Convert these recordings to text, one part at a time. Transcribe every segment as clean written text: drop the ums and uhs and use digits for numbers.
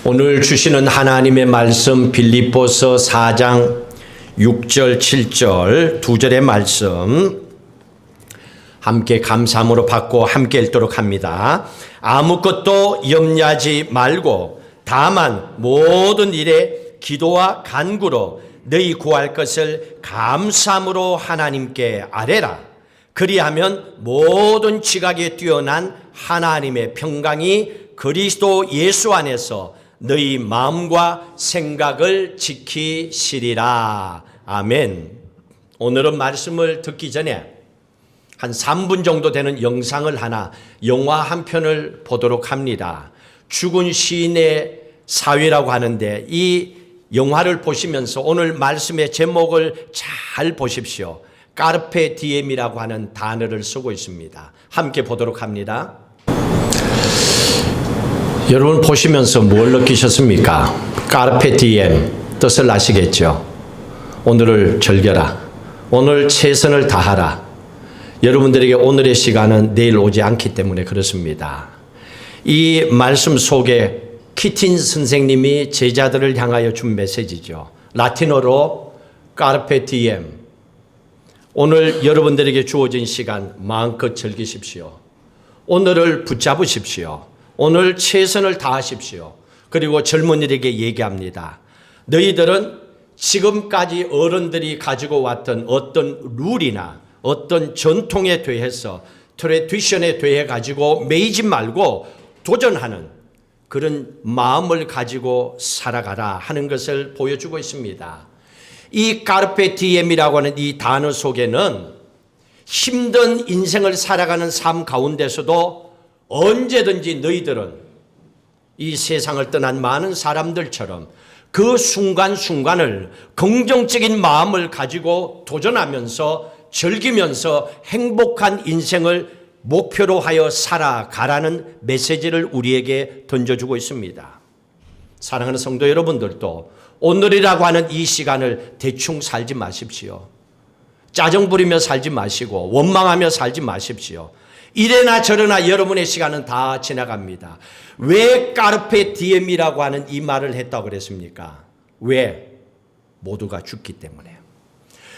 오늘 주시는 하나님의 말씀 빌립보서 4장 6절 7절 두 절의 말씀 함께 감사함으로 받고 함께 읽도록 합니다. 아무것도 염려하지 말고 다만 모든 일에 기도와 간구로 너희 구할 것을 감사함으로 하나님께 아뢰라. 그리하면 모든 지각에 뛰어난 하나님의 평강이 그리스도 예수 안에서 너희 마음과 생각을 지키시리라. 아멘. 오늘은 말씀을 듣기 전에 한 3분 정도 되는 영상을 하나, 영화 한 편을 보도록 합니다. 죽은 시인의 사회라고 하는데 이 영화를 보시면서 오늘 말씀의 제목을 잘 보십시오. 까르페 디엠이라고 하는 단어를 쓰고 있습니다. 함께 보도록 합니다. 여러분 보시면서 뭘 느끼셨습니까? 까르페 디엠 뜻을 아시겠죠? 오늘을 즐겨라. 오늘 최선을 다하라. 여러분들에게 오늘의 시간은 내일 오지 않기 때문에 그렇습니다. 이 말씀 속에 키틴 선생님이 제자들을 향하여 준 메시지죠. 라틴어로 까르페 디엠. 오늘 여러분들에게 주어진 시간 마음껏 즐기십시오. 오늘을 붙잡으십시오. 오늘 최선을 다하십시오. 그리고 젊은이들에게 얘기합니다. 너희들은 지금까지 어른들이 가지고 왔던 어떤 룰이나 어떤 전통에 대해서 트레디션에 대해 가지고 매이지 말고 도전하는 그런 마음을 가지고 살아가라 하는 것을 보여주고 있습니다. 이 까르페 디엠이라고 하는 이 단어 속에는 힘든 인생을 살아가는 삶 가운데서도 언제든지 너희들은 이 세상을 떠난 많은 사람들처럼 그 순간순간을 긍정적인 마음을 가지고 도전하면서 즐기면서 행복한 인생을 목표로 하여 살아가라는 메시지를 우리에게 던져주고 있습니다. 사랑하는 성도 여러분들도 오늘이라고 하는 이 시간을 대충 살지 마십시오. 짜증 부리며 살지 마시고 원망하며 살지 마십시오. 이래나 저래나 여러분의 시간은 다 지나갑니다. 왜 까르페 디엠이라고 하는 이 말을 했다고 그랬습니까? 왜? 모두가 죽기 때문에.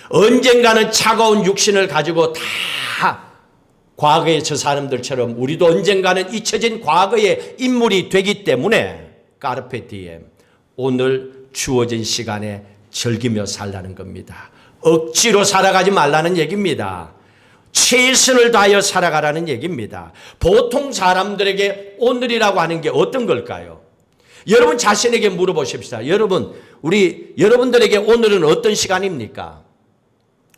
언젠가는 차가운 육신을 가지고 다 과거의 저 사람들처럼 우리도 언젠가는 잊혀진 과거의 인물이 되기 때문에 까르페 디엠. 오늘 주어진 시간에 즐기며 살라는 겁니다. 억지로 살아가지 말라는 얘기입니다. 최선을 다하여 살아가라는 얘기입니다. 보통 사람들에게 오늘이라고 하는 게 어떤 걸까요? 여러분 자신에게 물어보십시다. 여러분들에게 오늘은 어떤 시간입니까?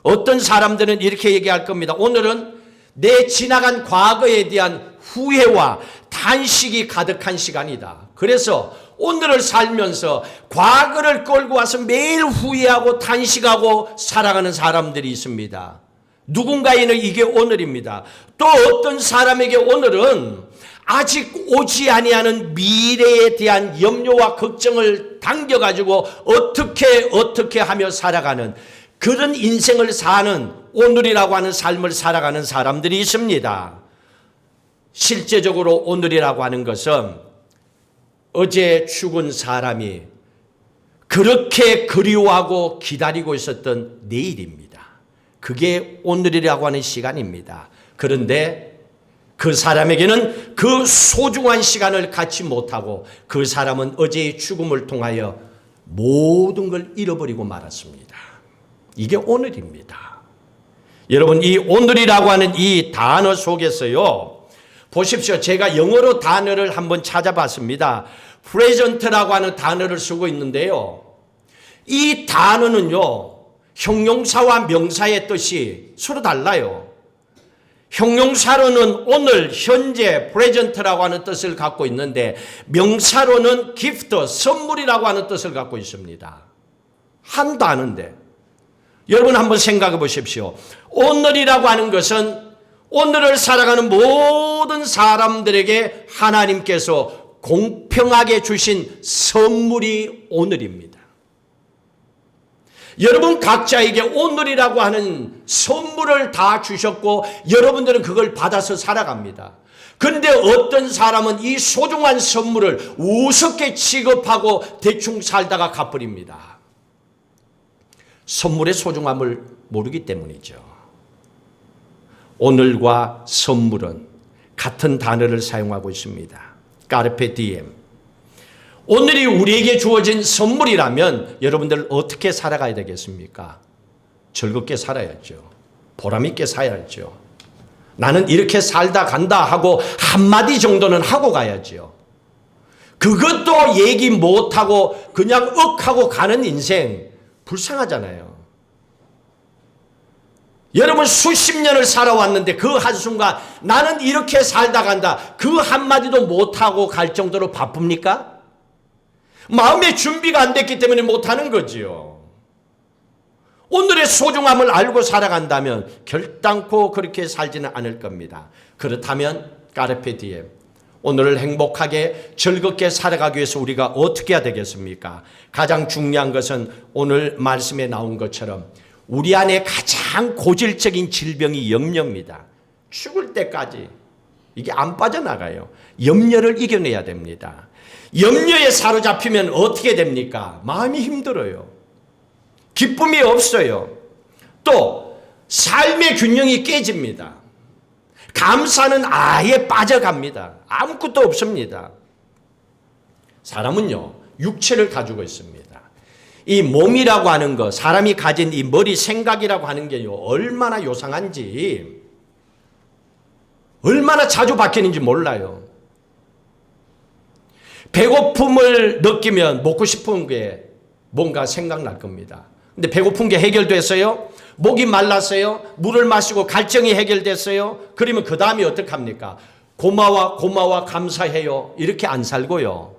어떤 사람들은 이렇게 얘기할 겁니다. 오늘은 내 지나간 과거에 대한 후회와 탄식이 가득한 시간이다. 그래서 오늘을 살면서 과거를 끌고 와서 매일 후회하고 탄식하고 살아가는 사람들이 있습니다. 누군가에는 이게 오늘입니다. 또 어떤 사람에게 오늘은 아직 오지 아니하는 미래에 대한 염려와 걱정을 당겨가지고 어떻게 하며 살아가는 그런 인생을 사는 오늘이라고 하는 삶을 살아가는 사람들이 있습니다. 실제적으로 오늘이라고 하는 것은 어제 죽은 사람이 그렇게 그리워하고 기다리고 있었던 내일입니다. 그게 오늘이라고 하는 시간입니다. 그런데 그 사람에게는 그 소중한 시간을 갖지 못하고 그 사람은 어제의 죽음을 통하여 모든 걸 잃어버리고 말았습니다. 이게 오늘입니다. 여러분 이 오늘이라고 하는 이 단어 속에서요. 보십시오. 제가 영어로 단어를 한번 찾아봤습니다. present라고 하는 단어를 쓰고 있는데요. 이 단어는요. 형용사와 명사의 뜻이 서로 달라요. 형용사로는 오늘, 현재, present라고 하는 뜻을 갖고 있는데 명사로는 gift, 선물이라고 하는 뜻을 갖고 있습니다. 한 단어인데 여러분 한번 생각해 보십시오. 오늘이라고 하는 것은 오늘을 살아가는 모든 사람들에게 하나님께서 공평하게 주신 선물이 오늘입니다. 여러분 각자에게 오늘이라고 하는 선물을 다 주셨고 여러분들은 그걸 받아서 살아갑니다. 그런데 어떤 사람은 이 소중한 선물을 우습게 취급하고 대충 살다가 갚버립니다. 선물의 소중함을 모르기 때문이죠. 오늘과 선물은 같은 단어를 사용하고 있습니다. 까르페 디엠. 오늘이 우리에게 주어진 선물이라면 여러분들 어떻게 살아가야 되겠습니까? 즐겁게 살아야죠. 보람있게 살아야죠. 나는 이렇게 살다 간다 하고 한마디 정도는 하고 가야죠. 그것도 얘기 못하고 그냥 억하고 가는 인생 불쌍하잖아요. 여러분 수십 년을 살아왔는데 그 한순간 나는 이렇게 살다 간다 그 한마디도 못하고 갈 정도로 바쁩니까? 마음의 준비가 안 됐기 때문에 못하는 거지요. 오늘의 소중함을 알고 살아간다면 결단코 그렇게 살지는 않을 겁니다. 그렇다면 까르페 디엠, 오늘을 행복하게 즐겁게 살아가기 위해서 우리가 어떻게 해야 되겠습니까? 가장 중요한 것은 오늘 말씀에 나온 것처럼 우리 안에 가장 고질적인 질병이 염려입니다. 죽을 때까지 이게 안 빠져나가요. 염려를 이겨내야 됩니다. 염려에 사로잡히면 어떻게 됩니까? 마음이 힘들어요. 기쁨이 없어요. 또 삶의 균형이 깨집니다. 감사는 아예 빠져갑니다. 아무것도 없습니다. 사람은요, 육체를 가지고 있습니다. 이 몸이라고 하는 거, 사람이 가진 이 머리 생각이라고 하는 게요, 얼마나 요상한지, 얼마나 자주 바뀌는지 몰라요. 배고픔을 느끼면 먹고 싶은 게 뭔가 생각날 겁니다. 근데 배고픈 게 해결됐어요? 목이 말랐어요? 물을 마시고 갈증이 해결됐어요? 그러면 그 다음에 어떡합니까? 고마워, 감사해요. 이렇게 안 살고요.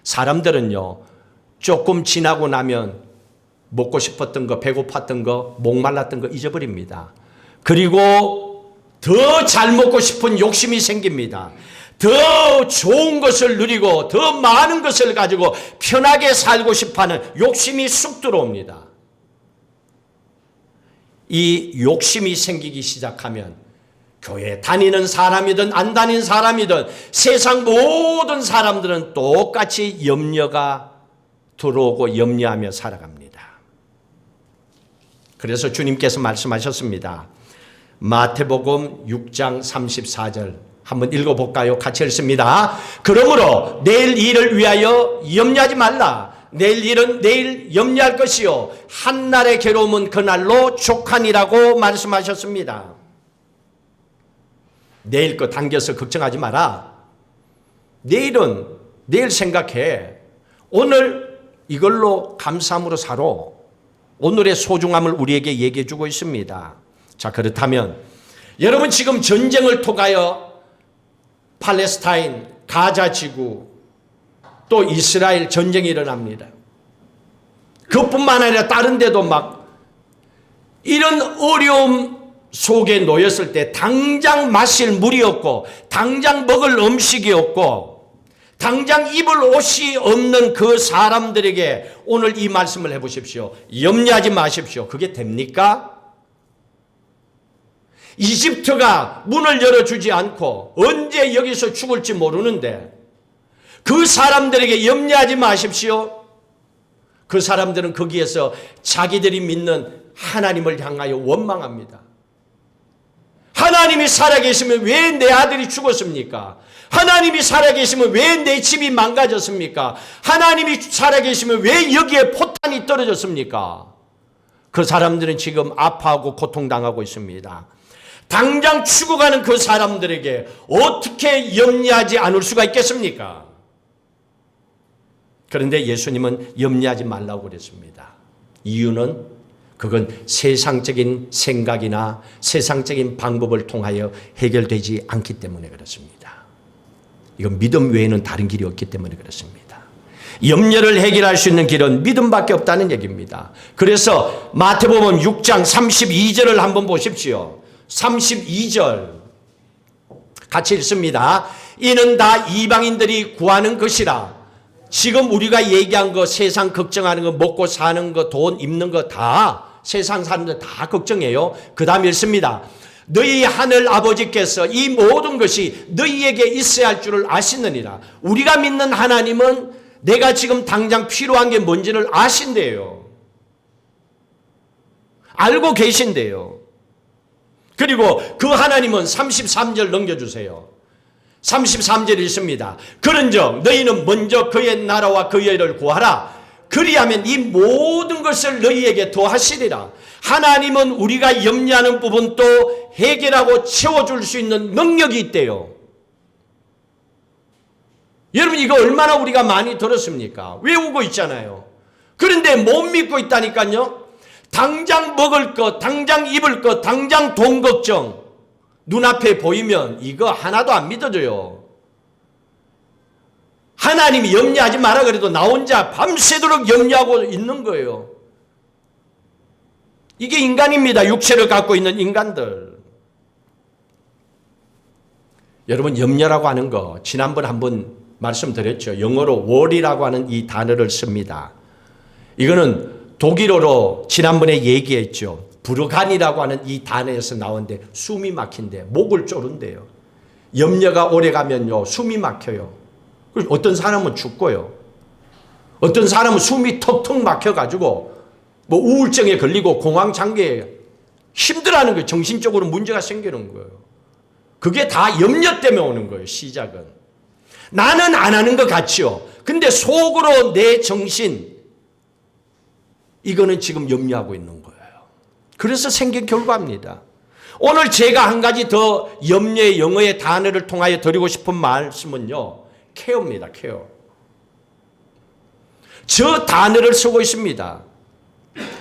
사람들은요, 조금 지나고 나면 먹고 싶었던 거, 배고팠던 거, 목말랐던 거 잊어버립니다. 그리고 더 잘 먹고 싶은 욕심이 생깁니다. 더 좋은 것을 누리고 더 많은 것을 가지고 편하게 살고 싶어하는 욕심이 쑥 들어옵니다. 이 욕심이 생기기 시작하면 교회 다니는 사람이든 안 다니는 사람이든 세상 모든 사람들은 똑같이 염려가 들어오고 염려하며 살아갑니다. 그래서 주님께서 말씀하셨습니다. 마태복음 6장 34절 한번 읽어볼까요? 같이 읽습니다. 그러므로 내일 일을 위하여 염려하지 말라. 내일 일은 내일 염려할 것이요 한날의 괴로움은 그날로 족하니라고 말씀하셨습니다. 내일 거 당겨서 걱정하지 마라. 내일은 내일 생각해. 오늘 이걸로 감사함으로 살아. 오늘의 소중함을 우리에게 얘기해 주고 있습니다. 자, 그렇다면 여러분 지금 전쟁을 통하여 팔레스타인, 가자 지구, 또 이스라엘 전쟁이 일어납니다. 그뿐만 아니라 다른 데도 막 이런 어려움 속에 놓였을 때 당장 마실 물이 없고 당장 먹을 음식이 없고 당장 입을 옷이 없는 그 사람들에게 오늘 이 말씀을 해보십시오. 염려하지 마십시오. 그게 됩니까? 이집트가 문을 열어주지 않고 언제 여기서 죽을지 모르는데 그 사람들에게 염려하지 마십시오. 그 사람들은 거기에서 자기들이 믿는 하나님을 향하여 원망합니다. 하나님이 살아계시면 왜 내 아들이 죽었습니까? 하나님이 살아계시면 왜 내 집이 망가졌습니까? 하나님이 살아계시면 왜 여기에 포탄이 떨어졌습니까? 그 사람들은 지금 아파하고 고통당하고 있습니다. 당장 죽어가는 그 사람들에게 어떻게 염려하지 않을 수가 있겠습니까? 그런데 예수님은 염려하지 말라고 그랬습니다. 이유는 그건 세상적인 생각이나 세상적인 방법을 통하여 해결되지 않기 때문에 그렇습니다. 이건 믿음 외에는 다른 길이 없기 때문에 그렇습니다. 염려를 해결할 수 있는 길은 믿음밖에 없다는 얘기입니다. 그래서 마태복음 6장 32절을 한번 보십시오. 32절 같이 읽습니다. 이는 다 이방인들이 구하는 것이라. 지금 우리가 얘기한 거, 세상 걱정하는 거, 먹고 사는 거, 돈 입는 거 다 세상 사람들 다 걱정해요. 그 다음에 읽습니다. 너희 하늘 아버지께서 이 모든 것이 너희에게 있어야 할 줄을 아시느니라. 우리가 믿는 하나님은 내가 지금 당장 필요한 게 뭔지를 아신대요. 알고 계신대요. 그리고 그 하나님은 33절 넘겨주세요. 33절 읽습니다. 그런즉 너희는 먼저 그의 나라와 그의 의를 구하라. 그리하면 이 모든 것을 너희에게 더하시리라. 하나님은 우리가 염려하는 부분도 해결하고 채워줄 수 있는 능력이 있대요. 여러분, 이거 얼마나 우리가 많이 들었습니까? 외우고 있잖아요. 그런데 못 믿고 있다니까요. 당장 먹을 것, 당장 입을 것, 당장 돈 걱정 눈앞에 보이면 이거 하나도 안 믿어져요. 하나님이 염려하지 마라 그래도 나 혼자 밤새도록 염려하고 있는 거예요. 이게 인간입니다. 육체를 갖고 있는 인간들. 여러분, 염려라고 하는 거 지난번 한번 말씀드렸죠. 영어로 worry라고 하는 이 단어를 씁니다. 이거는 독일어로 지난번에 얘기했죠. 부르간이라고 하는 이 단어에서 나오는데 숨이 막힌대. 목을 쪼른대요. 염려가 오래 가면요 숨이 막혀요. 어떤 사람은 죽고요. 어떤 사람은 숨이 턱턱 막혀가지고 뭐 우울증에 걸리고 공황장애에 힘들어하는 거예요. 정신적으로 문제가 생기는 거예요. 그게 다 염려 때문에 오는 거예요. 시작은. 나는 안 하는 것 같지요. 근데 속으로 내 정신 이거는 지금 염려하고 있는 거예요. 그래서 생긴 결과입니다. 오늘 제가 한 가지 더 염려의 영어의 단어를 통하여 드리고 싶은 말씀은요. 케어입니다. 케어. 저 단어를 쓰고 있습니다.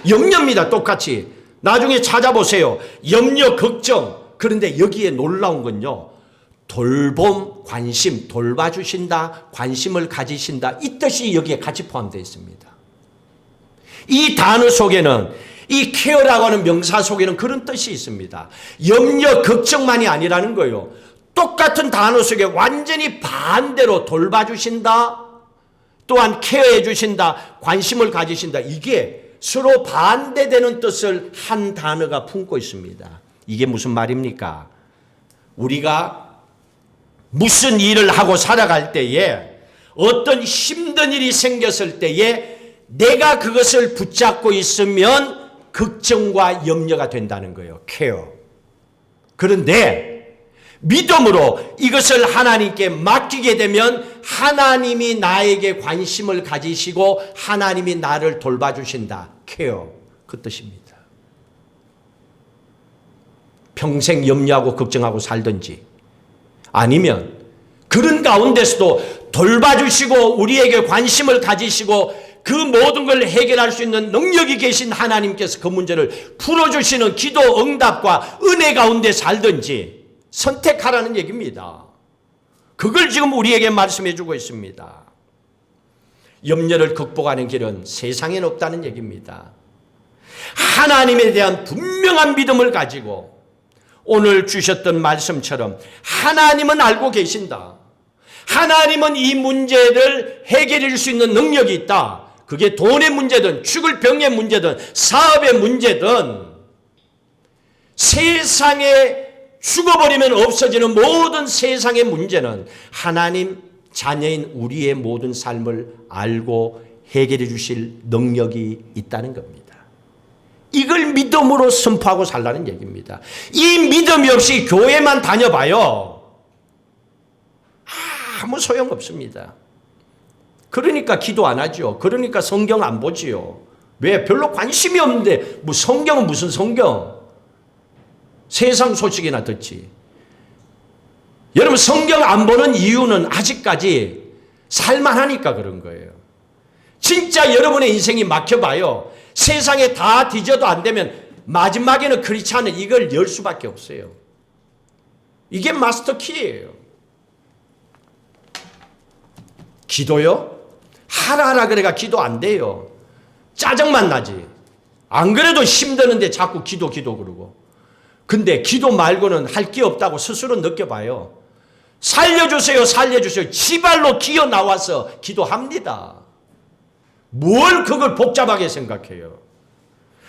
염려입니다. 똑같이. 나중에 찾아보세요. 염려, 걱정. 그런데 여기에 놀라운 건요. 돌봄, 관심, 돌봐주신다, 관심을 가지신다. 이 뜻이 여기에 같이 포함되어 있습니다. 이 단어 속에는 이 케어라고 하는 명사 속에는 그런 뜻이 있습니다. 염려, 걱정만이 아니라는 거예요. 똑같은 단어 속에 완전히 반대로 돌봐주신다, 또한 케어해 주신다, 관심을 가지신다. 이게 서로 반대되는 뜻을 한 단어가 품고 있습니다. 이게 무슨 말입니까? 우리가 무슨 일을 하고 살아갈 때에 어떤 힘든 일이 생겼을 때에 내가 그것을 붙잡고 있으면 걱정과 염려가 된다는 거예요. 케어. 그런데 믿음으로 이것을 하나님께 맡기게 되면 하나님이 나에게 관심을 가지시고 하나님이 나를 돌봐주신다. 케어. 그 뜻입니다. 평생 염려하고 걱정하고 살든지 아니면 그런 가운데서도 돌봐주시고 우리에게 관심을 가지시고 그 모든 걸 해결할 수 있는 능력이 계신 하나님께서 그 문제를 풀어주시는 기도 응답과 은혜 가운데 살든지 선택하라는 얘기입니다. 그걸 지금 우리에게 말씀해 주고 있습니다. 염려를 극복하는 길은 세상엔 없다는 얘기입니다. 하나님에 대한 분명한 믿음을 가지고 오늘 주셨던 말씀처럼 하나님은 알고 계신다. 하나님은 이 문제를 해결해 줄 수 있는 능력이 있다. 그게 돈의 문제든 죽을 병의 문제든 사업의 문제든 세상에 죽어버리면 없어지는 모든 세상의 문제는 하나님 자녀인 우리의 모든 삶을 알고 해결해 주실 능력이 있다는 겁니다. 이걸 믿음으로 선포하고 살라는 얘기입니다. 이 믿음이 없이 교회만 다녀봐요. 아무 소용없습니다. 그러니까 기도 안 하죠. 그러니까 성경 안 보지요. 왜? 별로 관심이 없는데 뭐 성경은 무슨 성경? 세상 소식이나 듣지. 여러분 성경 안 보는 이유는 아직까지 살만하니까 그런 거예요. 진짜 여러분의 인생이 막혀봐요. 세상에 다 뒤져도 안 되면 마지막에는 그렇지 않은 이걸 열 수밖에 없어요. 이게 마스터 키예요. 기도요? 하라 그래가 기도 안 돼요. 짜증만 나지. 안 그래도 힘드는데 자꾸 기도 그러고. 근데 기도 말고는 할 게 없다고 스스로 느껴봐요. 살려주세요. 지발로 기어 나와서 기도합니다. 뭘 그걸 복잡하게 생각해요.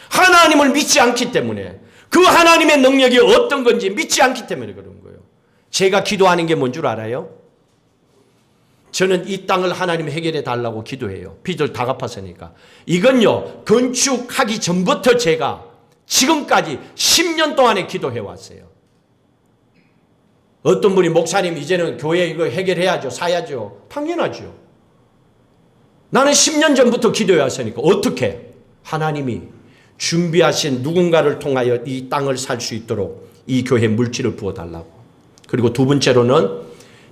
하나님을 믿지 않기 때문에. 그 하나님의 능력이 어떤 건지 믿지 않기 때문에 그런 거예요. 제가 기도하는 게 뭔 줄 알아요? 저는 이 땅을 하나님 해결해 달라고 기도해요. 빚을 다 갚았으니까. 이건요, 건축하기 전부터 제가 지금까지 10년 동안에 기도해 왔어요. 어떤 분이 목사님 이제는 교회 이거 해결해야죠. 사야죠. 당연하죠. 나는 10년 전부터 기도해 왔으니까 어떻게? 하나님이 준비하신 누군가를 통하여 이 땅을 살 수 있도록 이 교회 물질을 부어달라고. 그리고 두 번째로는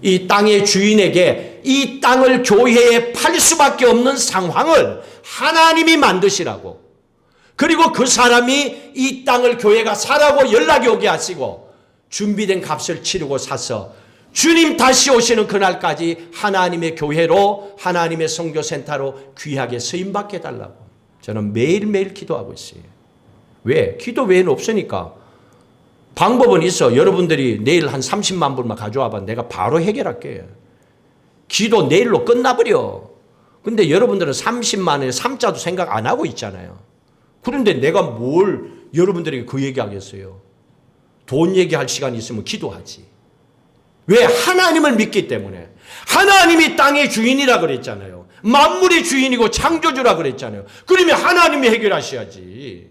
이 땅의 주인에게 이 땅을 교회에 팔 수밖에 없는 상황을 하나님이 만드시라고. 그리고 그 사람이 이 땅을 교회가 사라고 연락이 오게 하시고 준비된 값을 치르고 사서 주님 다시 오시는 그날까지 하나님의 교회로, 하나님의 선교센터로 귀하게 쓰임받게 해달라고 저는 매일매일 기도하고 있어요. 왜? 기도 외에는 없으니까. 방법은 있어. 여러분들이 내일 한 30만 불만 가져와봐. 내가 바로 해결할게. 기도 내일로 끝나버려. 근데 여러분들은 30만 원에 3자도 생각 안 하고 있잖아요. 그런데 내가 뭘 여러분들에게 그 얘기하겠어요. 돈 얘기할 시간이 있으면 기도하지. 왜? 하나님을 믿기 때문에. 하나님이 땅의 주인이라 그랬잖아요. 만물의 주인이고 창조주라 그랬잖아요. 그러면 하나님이 해결하셔야지.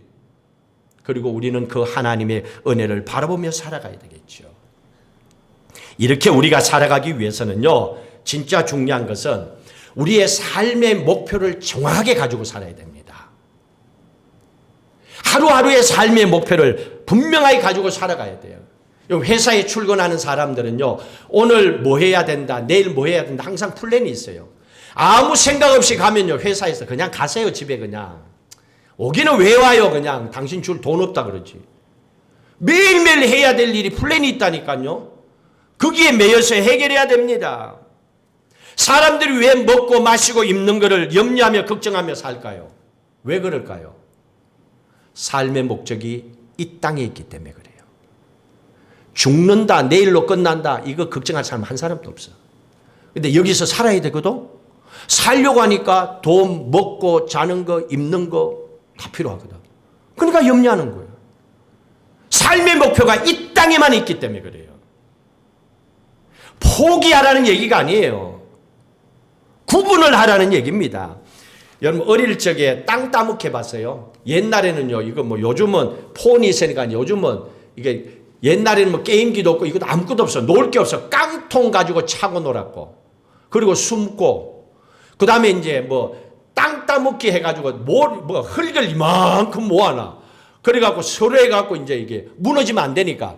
그리고 우리는 그 하나님의 은혜를 바라보며 살아가야 되겠죠. 이렇게 우리가 살아가기 위해서는요, 진짜 중요한 것은 우리의 삶의 목표를 정확하게 가지고 살아야 됩니다. 하루하루의 삶의 목표를 분명하게 가지고 살아가야 돼요. 회사에 출근하는 사람들은요, 오늘 뭐 해야 된다, 내일 뭐 해야 된다, 항상 플랜이 있어요. 아무 생각 없이 가면요, 회사에서 그냥 가세요, 집에 그냥. 오기는 왜 와요, 그냥. 당신 줄 돈 없다 그러지. 매일매일 해야 될 일이 플랜이 있다니까요. 거기에 매여서 해결해야 됩니다. 사람들이 왜 먹고 마시고 입는 거를 염려하며 걱정하며 살까요? 왜 그럴까요? 삶의 목적이 이 땅에 있기 때문에 그래요. 죽는다, 내일로 끝난다, 이거 걱정할 사람 한 사람도 없어. 근데 여기서 살아야 되거든? 살려고 하니까 돈, 먹고, 자는 거, 입는 거 다 필요하거든. 그러니까 염려하는 거예요. 삶의 목표가 이 땅에만 있기 때문에 그래요. 포기하라는 얘기가 아니에요. 구분을 하라는 얘기입니다. 여러분 어릴 적에 땅 따먹해 봤어요? 옛날에는요, 이거 뭐 요즘은 폰이 있으니까 요즘은 이게 옛날에는 뭐 게임기도 없고 이것도 아무것도 없어. 놀 게 없어. 깡통 가지고 차고 놀았고, 그리고 숨고, 그 다음에 이제 뭐 땅 따먹기 해가지고 뭐 흙을 이만큼 모아놔. 그래갖고 서로 해갖고 이제 이게 무너지면 안 되니까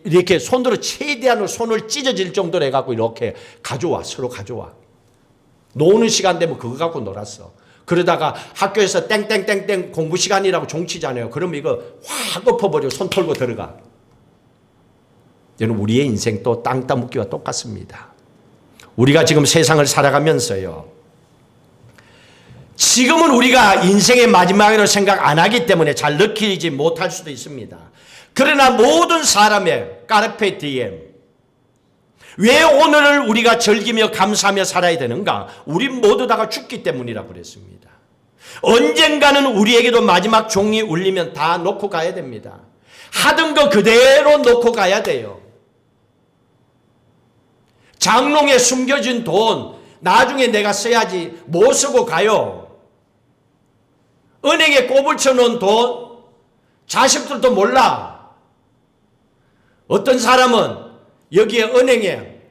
이렇게 손으로 최대한으로 손을 찢어질 정도로 해갖고 이렇게 가져와. 서로 가져와. 노는 시간 되면 그거 갖고 놀았어. 그러다가 학교에서 땡땡땡땡 공부 시간이라고 종치잖아요. 그러면 이거 확 엎어버리고 손 털고 들어가. 여러분 우리의 인생도 땅 따먹기와 똑같습니다. 우리가 지금 세상을 살아가면서요, 지금은 우리가 인생의 마지막이라고 생각 안 하기 때문에 잘 느끼지 못할 수도 있습니다. 그러나 모든 사람의 까르페 디엠, 왜 오늘을 우리가 즐기며 감사하며 살아야 되는가? 우리 모두 다가 죽기 때문이라고 그랬습니다. 언젠가는 우리에게도 마지막 종이 울리면 다 놓고 가야 됩니다. 하던 거 그대로 놓고 가야 돼요. 장롱에 숨겨진 돈 나중에 내가 써야지 못 쓰고 가요. 은행에 꼬불쳐 놓은 돈 자식들도 몰라. 어떤 사람은 여기에 은행에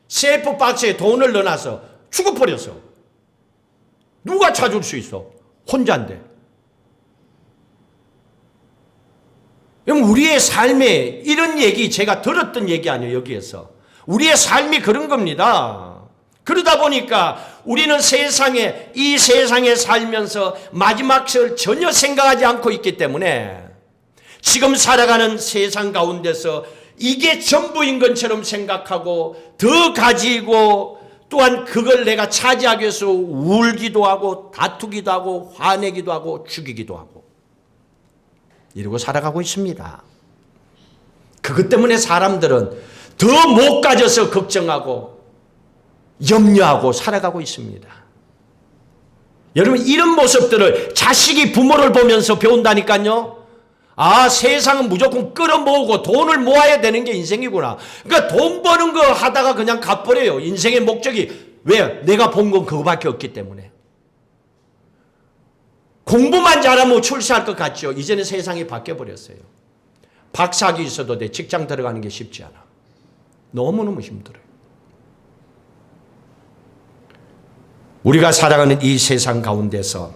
세이프 박스에 돈을 넣어놔서 죽어버렸어. 누가 찾을 수 있어? 혼자인데. 그럼 우리의 삶에 이런 얘기 제가 들었던 얘기 아니에요. 여기에서 우리의 삶이 그런 겁니다. 그러다 보니까 우리는 이 세상에 살면서 마지막을 전혀 생각하지 않고 있기 때문에 지금 살아가는 세상 가운데서 이게 전부인 것처럼 생각하고 더 가지고 또한 그걸 내가 차지하기 위해서 울기도 하고 다투기도 하고 화내기도 하고 죽이기도 하고 이러고 살아가고 있습니다. 그것 때문에 사람들은 더 못 가져서 걱정하고 염려하고 살아가고 있습니다. 여러분 이런 모습들을 자식이 부모를 보면서 배운다니까요. 세상은 무조건 끌어모으고 돈을 모아야 되는 게 인생이구나. 그러니까 돈 버는 거 하다가 그냥 가버려요. 인생의 목적이. 왜? 내가 본 건 그거밖에 없기 때문에. 공부만 잘하면 출세할 것 같죠. 이제는 세상이 바뀌어버렸어요. 박사학위 있어도 돼. 직장 들어가는 게 쉽지 않아. 너무너무 힘들어요. 우리가 살아가는 이 세상 가운데서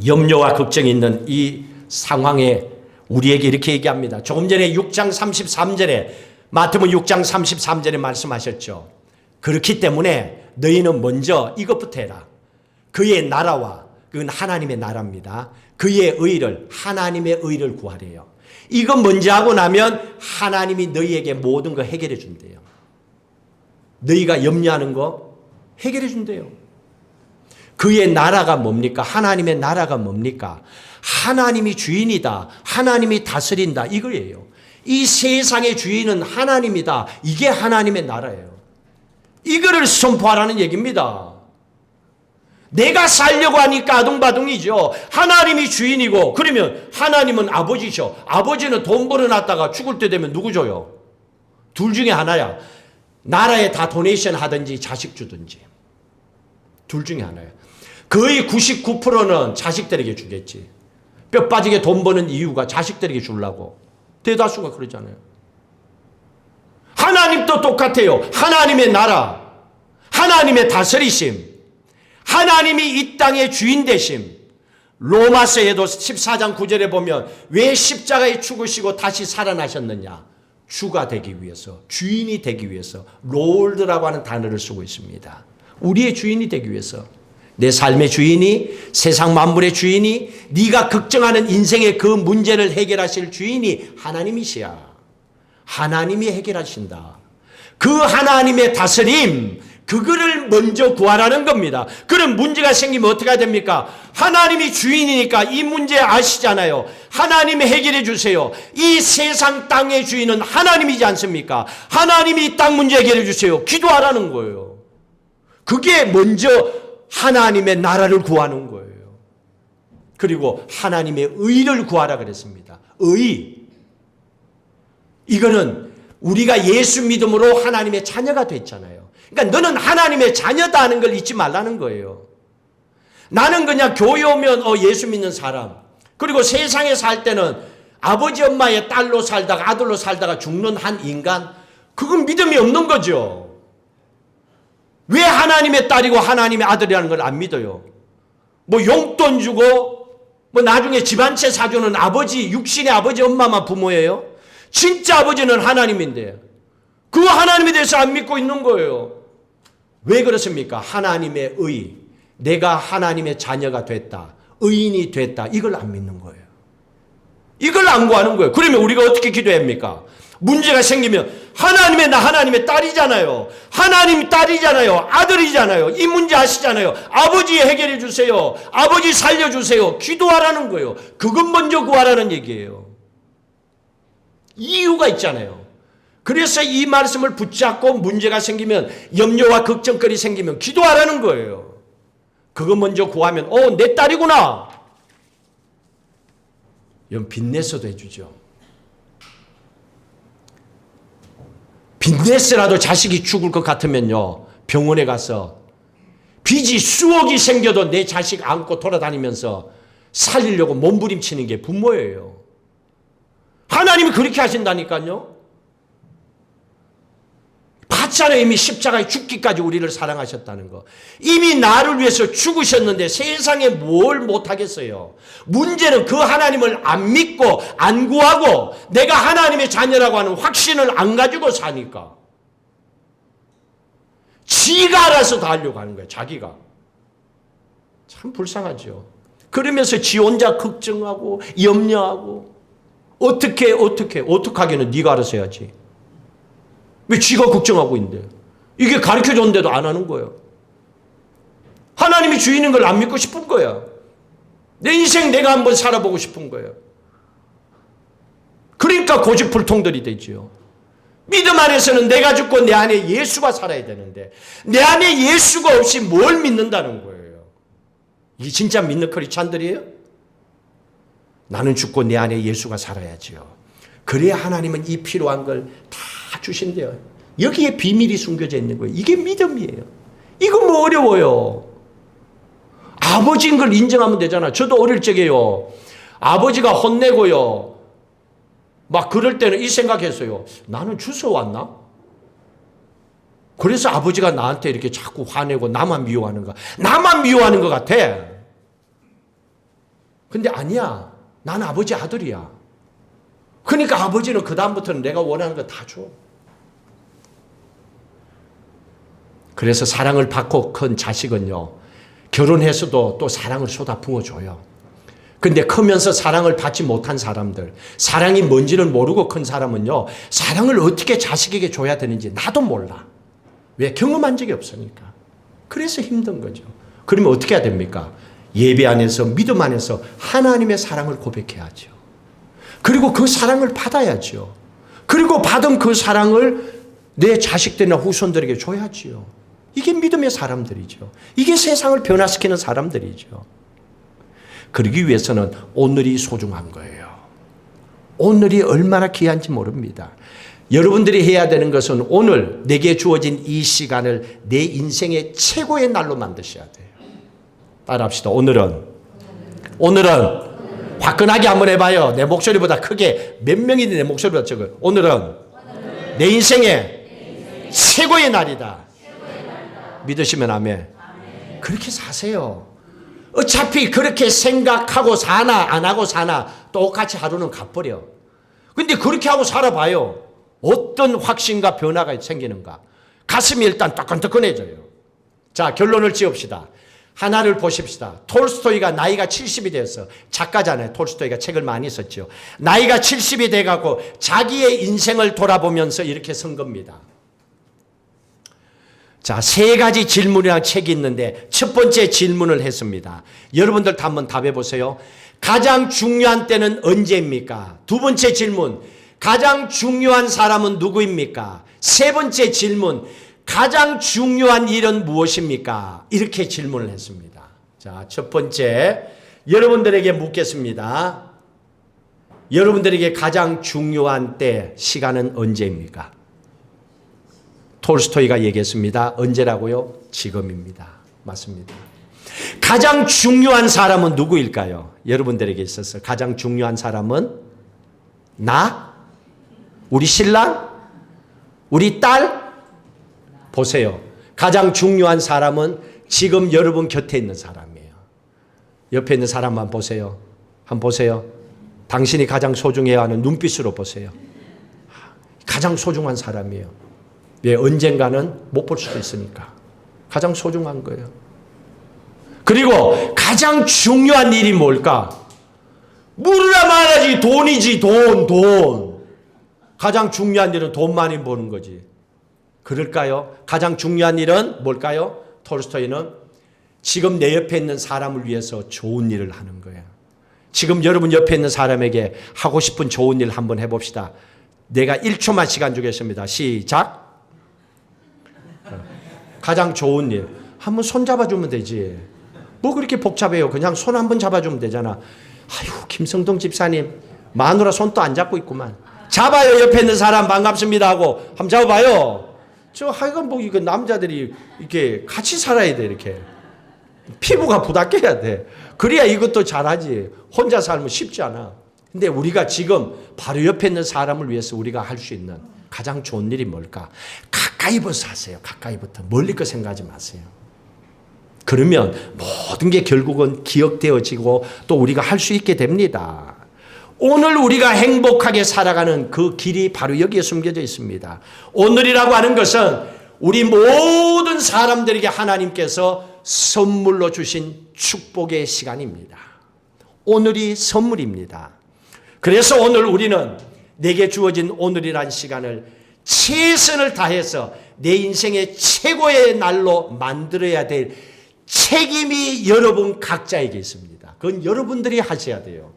염려와 걱정이 있는 이 상황에 우리에게 이렇게 얘기합니다. 조금 전에 6장 33절에 마태복음 6장 33절에 말씀하셨죠. 그렇기 때문에 너희는 먼저 이것부터 해라. 그의 나라와, 그건 하나님의 나라입니다. 그의 의를, 하나님의 의를 구하래요. 이거 먼저 하고 나면 하나님이 너희에게 모든 거 해결해 준대요. 너희가 염려하는 거 해결해 준대요. 그의 나라가 뭡니까? 하나님의 나라가 뭡니까? 하나님이 주인이다. 하나님이 다스린다. 이거예요. 이 세상의 주인은 하나님이다. 이게 하나님의 나라예요. 이거를 선포하라는 얘기입니다. 내가 살려고 하니까 아둥바둥이죠. 하나님이 주인이고, 그러면 하나님은 아버지죠. 아버지는 돈 벌어놨다가 죽을 때 되면 누구 줘요? 둘 중에 하나야. 나라에 다 도네이션 하든지 자식 주든지. 둘 중에 하나야. 거의 99%는 자식들에게 주겠지. 뼈 빠지게 돈 버는 이유가 자식들에게 주려고. 대다수가 그러잖아요. 하나님도 똑같아요. 하나님의 나라, 하나님의 다스리심, 하나님이 이 땅의 주인 되심. 로마서에도 14장 9절에 보면 왜 십자가에 죽으시고 다시 살아나셨느냐? 주가 되기 위해서, 주인이 되기 위해서, 롤드라고 하는 단어를 쓰고 있습니다. 우리의 주인이 되기 위해서. 내 삶의 주인이, 세상 만물의 주인이, 네가 걱정하는 인생의 그 문제를 해결하실 주인이 하나님이시야. 하나님이 해결하신다. 그 하나님의 다스림, 그거를 먼저 구하라는 겁니다. 그럼 문제가 생기면 어떻게 해야 됩니까? 하나님이 주인이니까 이 문제 아시잖아요. 하나님이 해결해 주세요. 이 세상 땅의 주인은 하나님이지 않습니까? 하나님이 이 땅 문제 해결해 주세요. 기도하라는 거예요. 그게 먼저 하나님의 나라를 구하는 거예요. 그리고 하나님의 의를 구하라 그랬습니다. 의. 이거는 우리가 예수 믿음으로 하나님의 자녀가 됐잖아요. 그러니까 너는 하나님의 자녀다 하는 걸 잊지 말라는 거예요. 나는 그냥 교회 오면 예수 믿는 사람, 그리고 세상에 살 때는 아버지 엄마의 딸로 살다가 아들로 살다가 죽는 한 인간, 그건 믿음이 없는 거죠. 왜 하나님의 딸이고 하나님의 아들이라는 걸 안 믿어요? 뭐 용돈 주고 뭐 나중에 집 한 채 사주는 아버지, 육신의 아버지 엄마만 부모예요? 진짜 아버지는 하나님인데 그 하나님에 대해서 안 믿고 있는 거예요. 왜 그렇습니까? 하나님의 의, 내가 하나님의 자녀가 됐다, 의인이 됐다, 이걸 안 믿는 거예요. 이걸 안 구하는 거예요. 그러면 우리가 어떻게 기도해야 합니까? 문제가 생기면 하나님의 딸이잖아요. 하나님 딸이잖아요. 아들이잖아요. 이 문제 아시잖아요. 아버지 해결해 주세요. 아버지 살려주세요. 기도하라는 거예요. 그것 먼저 구하라는 얘기예요. 이유가 있잖아요. 그래서 이 말씀을 붙잡고 문제가 생기면, 염려와 걱정거리 생기면 기도하라는 거예요. 그거 먼저 구하면 내 딸이구나. 이건 빚내서도 해주죠. 빚내서라도 자식이 죽을 것 같으면요, 병원에 가서 빚이 수억이 생겨도 내 자식 안고 돌아다니면서 살리려고 몸부림치는 게 부모예요. 하나님이 그렇게 하신다니까요. 봤잖아요. 이미 십자가에 죽기까지 우리를 사랑하셨다는 거. 이미 나를 위해서 죽으셨는데 세상에 뭘 못하겠어요. 문제는 그 하나님을 안 믿고 안 구하고 내가 하나님의 자녀라고 하는 확신을 안 가지고 사니까. 지가 알아서 다 하려고 하는 거예요. 자기가. 참 불쌍하죠. 그러면서 지 혼자 걱정하고 염려하고 어떻게 하기는 네가 알아서 해야지. 왜 지가 걱정하고 있는데? 이게 가르쳐줬는데도 안 하는 거예요. 하나님이 주인인 걸 안 믿고 싶은 거야. 내 인생 내가 한번 살아보고 싶은 거예요. 그러니까 고집불통들이 되지요. 믿음 안에서는 내가 죽고 내 안에 예수가 살아야 되는데 내 안에 예수가 없이 뭘 믿는다는 거예요. 이게 진짜 믿는 크리스찬들이에요? 나는 죽고 내 안에 예수가 살아야지요. 그래야 하나님은 이 필요한 걸 다 주신대요. 여기에 비밀이 숨겨져 있는 거예요. 이게 믿음이에요. 이거 뭐 어려워요. 아버지인 걸 인정하면 되잖아. 저도 어릴 적에요. 아버지가 혼내고요. 막 그럴 때는 이 생각했어요. 나는 주워 왔나? 그래서 아버지가 나한테 이렇게 자꾸 화내고 나만 미워하는가? 나만 미워하는 것 같아. 근데 아니야. 나는 아버지 아들이야. 그러니까 아버지는 그다음부터는 내가 원하는 거 다 줘. 그래서 사랑을 받고 큰 자식은요, 결혼해서도 또 사랑을 쏟아 부어줘요. 근데 크면서 사랑을 받지 못한 사람들, 사랑이 뭔지를 모르고 큰 사람은요, 사랑을 어떻게 자식에게 줘야 되는지 나도 몰라. 왜? 경험한 적이 없으니까. 그래서 힘든 거죠. 그러면 어떻게 해야 됩니까? 예배 안에서, 믿음 안에서 하나님의 사랑을 고백해야죠. 그리고 그 사랑을 받아야죠. 그리고 받은 그 사랑을 내 자식들이나 후손들에게 줘야지요. 이게 믿음의 사람들이죠. 이게 세상을 변화시키는 사람들이죠. 그러기 위해서는 오늘이 소중한 거예요. 오늘이 얼마나 귀한지 모릅니다. 여러분들이 해야 되는 것은 오늘 내게 주어진 이 시간을 내 인생의 최고의 날로 만드셔야 돼요. 따라합시다. 오늘은 화끈하게 한번 해봐요. 내 목소리보다 크게. 몇 명이 내 목소리보다 적어요. 오늘은 내 인생의 최고의 날이다. 믿으시면 아멘. 그렇게 사세요. 어차피 그렇게 생각하고 사나 안 하고 사나 똑같이 하루는 가버려. 근데 그렇게 하고 살아봐요. 어떤 확신과 변화가 생기는가. 가슴이 일단 따끈따끈해져요. 자, 결론을 지읍시다. 하나를 보십시다. 톨스토이가 나이가 70이 되어서, 작가잖아요. 톨스토이가 책을 많이 썼죠. 나이가 70이 돼가고 자기의 인생을 돌아보면서 이렇게 쓴 겁니다. 자, 세 가지 질문이랑 책이 있는데 첫 번째 질문을 했습니다. 여러분들 다 한번 답해 보세요. 가장 중요한 때는 언제입니까? 두 번째 질문, 가장 중요한 사람은 누구입니까? 세 번째 질문, 가장 중요한 일은 무엇입니까? 이렇게 질문을 했습니다. 자, 첫 번째, 여러분들에게 묻겠습니다. 여러분들에게 가장 중요한 때, 시간은 언제입니까? 톨스토이가 얘기했습니다. 언제라고요? 지금입니다. 맞습니다. 가장 중요한 사람은 누구일까요? 여러분들에게 있어서 가장 중요한 사람은 나? 우리 신랑? 우리 딸? 보세요. 가장 중요한 사람은 지금 여러분 곁에 있는 사람이에요. 옆에 있는 사람만 보세요. 한번 보세요. 당신이 가장 소중해야 하는 눈빛으로 보세요. 가장 소중한 사람이에요. 왜? 언젠가는 못 볼 수도 있으니까. 가장 소중한 거예요. 그리고 가장 중요한 일이 뭘까? 물으나 말하지. 돈이지. 돈. 가장 중요한 일은 돈 많이 버는 거지. 그럴까요? 가장 중요한 일은 뭘까요? 톨스토이는 지금 내 옆에 있는 사람을 위해서 좋은 일을 하는 거예요. 지금 여러분 옆에 있는 사람에게 하고 싶은 좋은 일 한번 해봅시다. 내가 1초만 시간 주겠습니다. 시작. 가장 좋은 일. 한번 손 잡아주면 되지. 뭐 그렇게 복잡해요. 그냥 손 한번 잡아주면 되잖아. 아유, 김성동 집사님 마누라 손도 안 잡고 있구만. 잡아요. 옆에 있는 사람 반갑습니다 하고 한번 잡아봐요. 저 하여간 뭐 이거 남자들이 이렇게 같이 살아야 돼. 이렇게 피부가 부닥겨야 돼. 그래야 이것도 잘하지. 혼자 살면 쉽지 않아. 근데 우리가 지금 바로 옆에 있는 사람을 위해서 우리가 할 수 있는 가장 좋은 일이 뭘까? 가까이부터 하세요. 가까이부터. 멀리 거 생각하지 마세요. 그러면 모든 게 결국은 기억되어지고 또 우리가 할 수 있게 됩니다. 오늘 우리가 행복하게 살아가는 그 길이 바로 여기에 숨겨져 있습니다. 오늘이라고 하는 것은 우리 모든 사람들에게 하나님께서 선물로 주신 축복의 시간입니다. 오늘이 선물입니다. 그래서 오늘 우리는 내게 주어진 오늘이란 시간을 최선을 다해서 내 인생의 최고의 날로 만들어야 될 책임이 여러분 각자에게 있습니다. 그건 여러분들이 하셔야 돼요.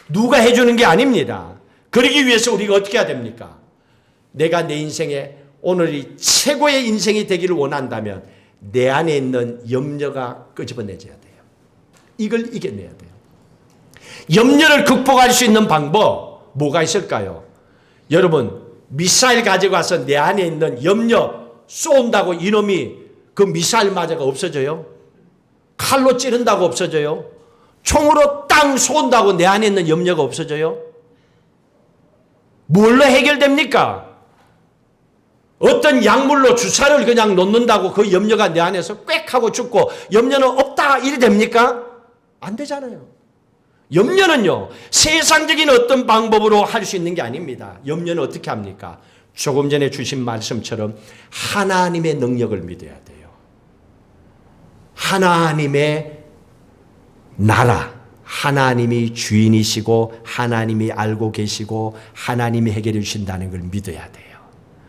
누가 해주는 게 아닙니다. 그러기 위해서 우리가 어떻게 해야 됩니까? 내가 내 인생에 오늘이 최고의 인생이 되기를 원한다면 내 안에 있는 염려가 끄집어내져야 돼요. 이걸 이겨내야 돼요. 염려를 극복할 수 있는 방법 뭐가 있을까요? 여러분, 미사일 가지고 와서 내 안에 있는 염려 쏜다고 이놈이 그 미사일 맞아가 없어져요? 칼로 찌른다고 없어져요? 총으로 땅 쏜다고 내 안에 있는 염려가 없어져요? 뭘로 해결됩니까? 어떤 약물로 주사를 그냥 놓는다고 그 염려가 내 안에서 꽥 하고 죽고 염려는 없다 이래 됩니까? 안 되잖아요. 염려는요, 세상적인 어떤 방법으로 할 수 있는 게 아닙니다. 염려는 어떻게 합니까? 조금 전에 주신 말씀처럼 하나님의 능력을 믿어야 돼요. 하나님의 나라, 하나님이 주인이시고 하나님이 알고 계시고 하나님이 해결해 주신다는 걸 믿어야 돼요.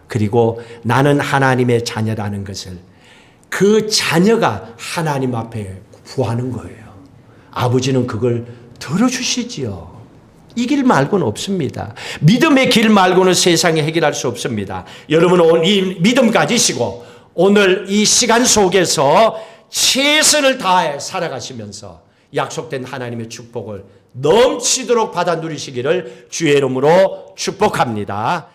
그리고 나는 하나님의 자녀라는 것을 그 자녀가 하나님 앞에 구하는 거예요. 아버지는 그걸 들어주시지요. 이 길 말고는 없습니다. 믿음의 길 말고는 세상에 해결할 수 없습니다. 여러분 오늘 이 믿음 가지시고 오늘 이 시간 속에서 최선을 다해 살아가시면서 약속된 하나님의 축복을 넘치도록 받아 누리시기를 주의 이름으로 축복합니다.